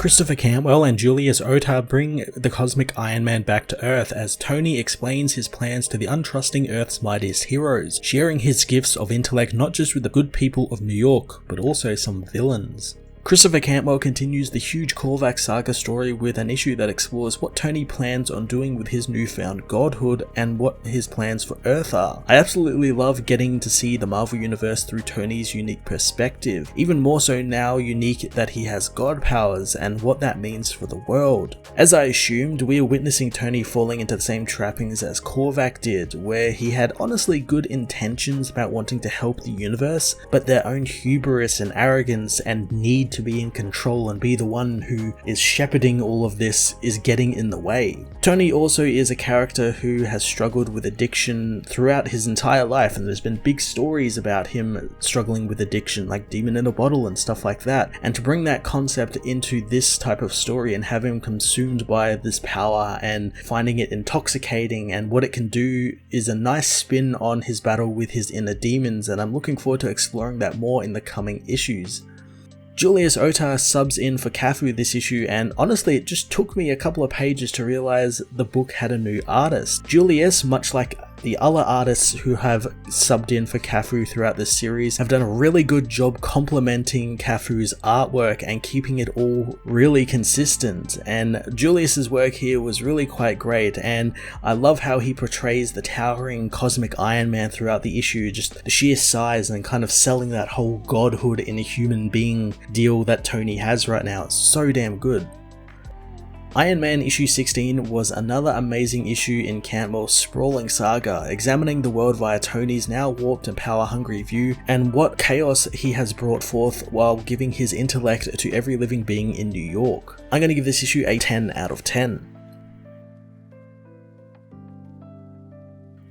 Christopher Cantwell and Julius Ota bring the Cosmic Iron Man back to Earth as Tony explains his plans to the untrusting Earth's mightiest heroes, sharing his gifts of intellect not just with the good people of New York, but also some villains. Christopher Cantwell continues the huge Korvac saga story with an issue that explores what Tony plans on doing with his newfound godhood and what his plans for Earth are. I absolutely love getting to see the Marvel Universe through Tony's unique perspective, even more so now unique that he has god powers and what that means for the world. As I assumed, we are witnessing Tony falling into the same trappings as Korvac did, where he had honestly good intentions about wanting to help the universe, but their own hubris and arrogance and need to be in control and be the one who is shepherding all of this is getting in the way. Tony also is a character who has struggled with addiction throughout his entire life, and there's been big stories about him struggling with addiction like Demon in a Bottle and stuff like that, and to bring that concept into this type of story and have him consumed by this power and finding it intoxicating and what it can do is a nice spin on his battle with his inner demons, and I'm looking forward to exploring that more in the coming issues. Julius Ota subs in for Cafu this issue, and honestly it just took me a couple of pages to realize the book had a new artist. Julius, much like the other artists who have subbed in for Cafu throughout this series, have done a really good job complementing Cafu's artwork and keeping it all really consistent, and Julius's work here was really quite great, and I love how he portrays the towering cosmic Iron Man throughout the issue, just the sheer size and kind of selling that whole godhood in a human being deal that Tony has right now. It's so damn good. Iron Man issue 16 was another amazing issue in Cantwell's sprawling saga, examining the world via Tony's now warped and power-hungry view, and what chaos he has brought forth while giving his intellect to every living being in New York. I'm going to give this issue a 10 out of 10.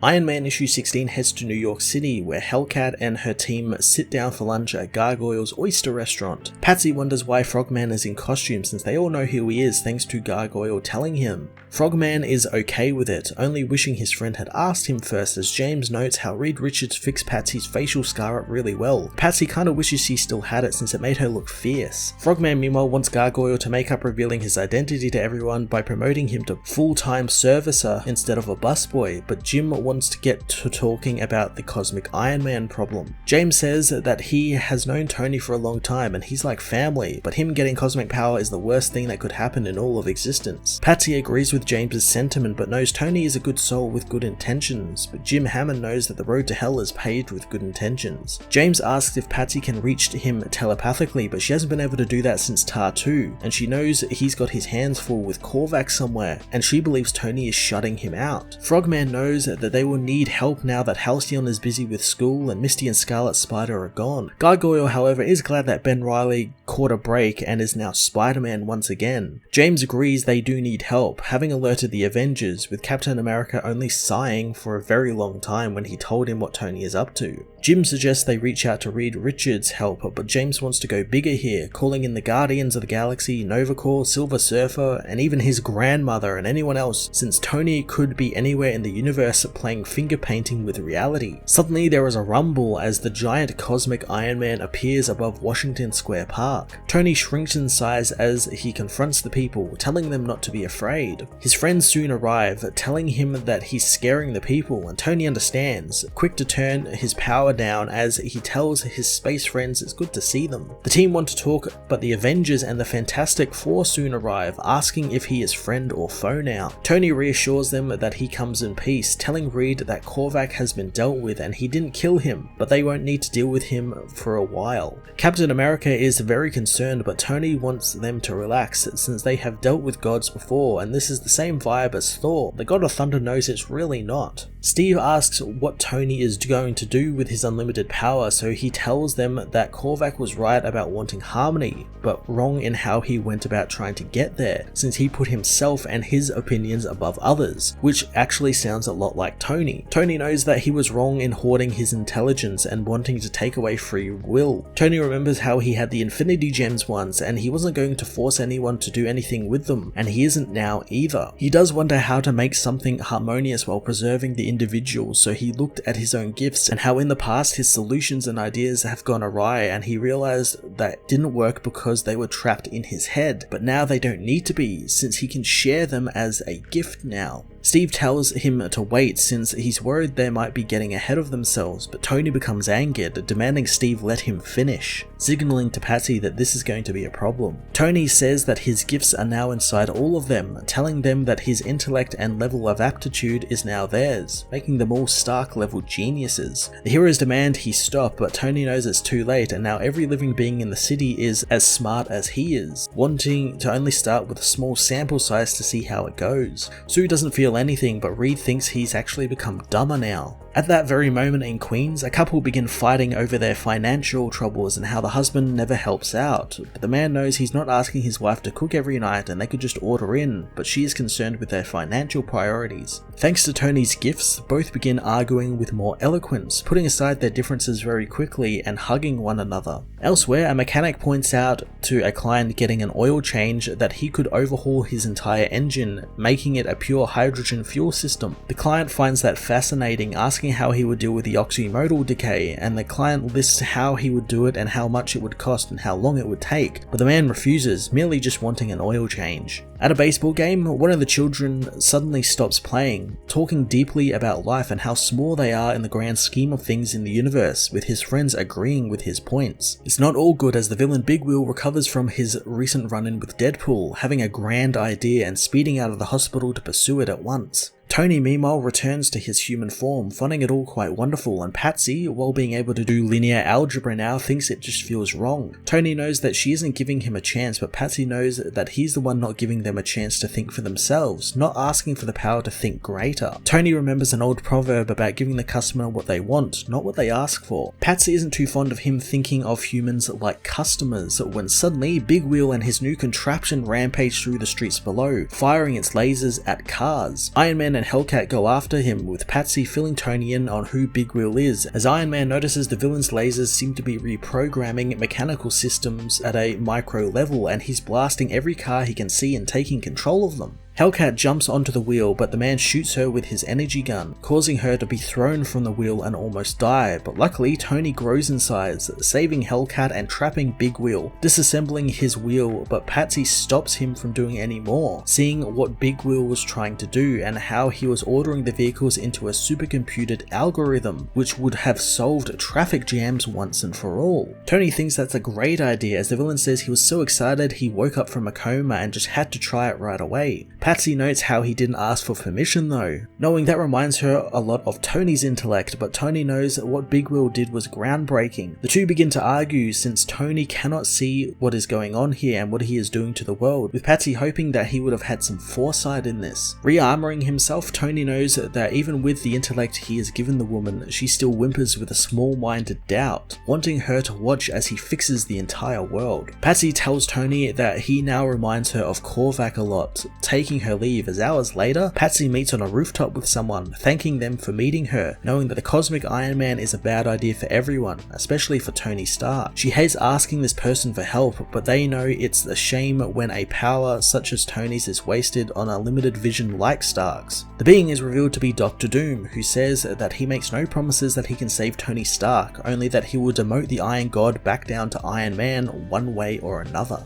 Iron Man issue 16 heads to New York City, where Hellcat and her team sit down for lunch at Gargoyle's Oyster Restaurant. Patsy wonders why Frogman is in costume since they all know who he is thanks to Gargoyle telling him. Frogman is okay with it, only wishing his friend had asked him first, as James notes how Reed Richards fixed Patsy's facial scar up really well. Patsy kinda wishes she still had it since it made her look fierce. Frogman meanwhile wants Gargoyle to make up revealing his identity to everyone by promoting him to full-time servicer instead of a busboy, but Jim wants to get to talking about the Cosmic Iron Man problem. James says that he has known Tony for a long time and he's like family, but him getting cosmic power is the worst thing that could happen in all of existence. Patsy agrees with James's sentiment but knows Tony is a good soul with good intentions, but Jim Hammond knows that the road to hell is paved with good intentions. James asks if Patsy can reach him telepathically, but she hasn't been able to do that since Tar 2, and she knows he's got his hands full with Korvac somewhere, and she believes Tony is shutting him out. Frogman knows that they will need help now that Halcyon is busy with school and Misty and Scarlet Spider are gone. Gargoyle, however, is glad that Ben Reilly caught a break and is now Spider-Man once again. James agrees they do need help, having alerted the Avengers, with Captain America only sighing for a very long time when he told him what Tony is up to. Jim suggests they reach out to Reed Richards' help, but James wants to go bigger here, calling in the Guardians of the Galaxy, Nova Corps, Silver Surfer, and even his grandmother and anyone else, since Tony could be anywhere in the universe playing finger painting with reality. Suddenly there is a rumble as the giant cosmic Iron Man appears above Washington Square Park. Tony shrinks in size as he confronts the people, telling them not to be afraid. His friends soon arrive, telling him that he's scaring the people, and Tony understands, quick to turn his power down as he tells his space friends it's good to see them. The team want to talk, but the Avengers and the Fantastic Four soon arrive, asking if he is friend or foe now. Tony reassures them that he comes in peace, telling Reed that Korvac has been dealt with and he didn't kill him, but they won't need to deal with him for a while. Captain America is very concerned, but Tony wants them to relax since they have dealt with gods before, and this is the same vibe as Thor. The God of Thunder knows it's really not. Steve asks what Tony is going to do with his unlimited power, so he tells them that Korvac was right about wanting harmony, but wrong in how he went about trying to get there, since he put himself and his opinions above others, which actually sounds a lot like Tony. Tony. Tony knows that he was wrong in hoarding his intelligence and wanting to take away free will. Tony remembers how he had the Infinity Gems once and he wasn't going to force anyone to do anything with them, and he isn't now either. He does wonder how to make something harmonious while preserving the individual, so he looked at his own gifts and how in the past his solutions and ideas have gone awry, and he realized that it didn't work because they were trapped in his head, but now they don't need to be, since he can share them as a gift now. Steve tells him to wait since he's worried they might be getting ahead of themselves, but Tony becomes angered, demanding Steve let him finish, signaling to Patsy that this is going to be a problem. Tony says that his gifts are now inside all of them, telling them that his intellect and level of aptitude is now theirs, making them all Stark level geniuses. The heroes demand he stop, but Tony knows it's too late, and now every living being in the city is as smart as he is, wanting to only start with a small sample size to see how it goes. Sue doesn't feel anything, but Reed thinks he's actually become dumber now. At that very moment in Queens, a couple begin fighting over their financial troubles and how the husband never helps out, but the man knows he's not asking his wife to cook every night and they could just order in, but she is concerned with their financial priorities. Thanks to Tony's gifts, both begin arguing with more eloquence, putting aside their differences very quickly and hugging one another. Elsewhere, a mechanic points out to a client getting an oil change that he could overhaul his entire engine, making it a pure hydrogen fuel system. The client finds that fascinating, asking how he would deal with the oxymodal decay, and the client lists how he would do it and how much it would cost and how long it would take, but the man refuses, merely just wanting an oil change. At a baseball game, one of the children suddenly stops playing, talking deeply about life and how small they are in the grand scheme of things in the universe, with his friends agreeing with his points. It's not all good as the villain Big Wheel recovers from his recent run-in with Deadpool, having a grand idea and speeding out of the hospital to pursue it at once. Tony meanwhile returns to his human form, finding it all quite wonderful, and Patsy, while being able to do linear algebra now, thinks it just feels wrong. Tony knows that she isn't giving him a chance, but Patsy knows that he's the one not giving them a chance to think for themselves, not asking for the power to think greater. Tony remembers an old proverb about giving the customer what they want, not what they ask for. Patsy isn't too fond of him thinking of humans like customers, when suddenly Big Wheel and his new contraption rampage through the streets below, firing its lasers at cars. Iron Man and Hellcat go after him, with Patsy filling Tony in on who Big Wheel is, as Iron Man notices the villain's lasers seem to be reprogramming mechanical systems at a micro level, and he's blasting every car he can see and taking control of them. Hellcat jumps onto the wheel, but the man shoots her with his energy gun, causing her to be thrown from the wheel and almost die, but luckily Tony grows in size, saving Hellcat and trapping Big Wheel, disassembling his wheel, but Patsy stops him from doing any more, seeing what Big Wheel was trying to do and how he was ordering the vehicles into a supercomputed algorithm, which would have solved traffic jams once and for all. Tony thinks that's a great idea, as the villain says he was so excited he woke up from a coma and just had to try it right away. Patsy notes how he didn't ask for permission though, knowing that reminds her a lot of Tony's intellect, but Tony knows that what Big Wheel did was groundbreaking. The two begin to argue since Tony cannot see what is going on here and what he is doing to the world, with Patsy hoping that he would have had some foresight in this. Re-armoring himself, Tony knows that even with the intellect he has given the woman, she still whimpers with a small-minded doubt, wanting her to watch as he fixes the entire world. Patsy tells Tony that he now reminds her of Korvac a lot, taking her leave, as hours later, Patsy meets on a rooftop with someone, thanking them for meeting her, knowing that the cosmic Iron Man is a bad idea for everyone, especially for Tony Stark. She hates asking this person for help, but they know it's a shame when a power such as Tony's is wasted on a limited vision like Stark's. The being is revealed to be Dr. Doom, who says that he makes no promises that he can save Tony Stark, only that he will demote the Iron God back down to Iron Man one way or another.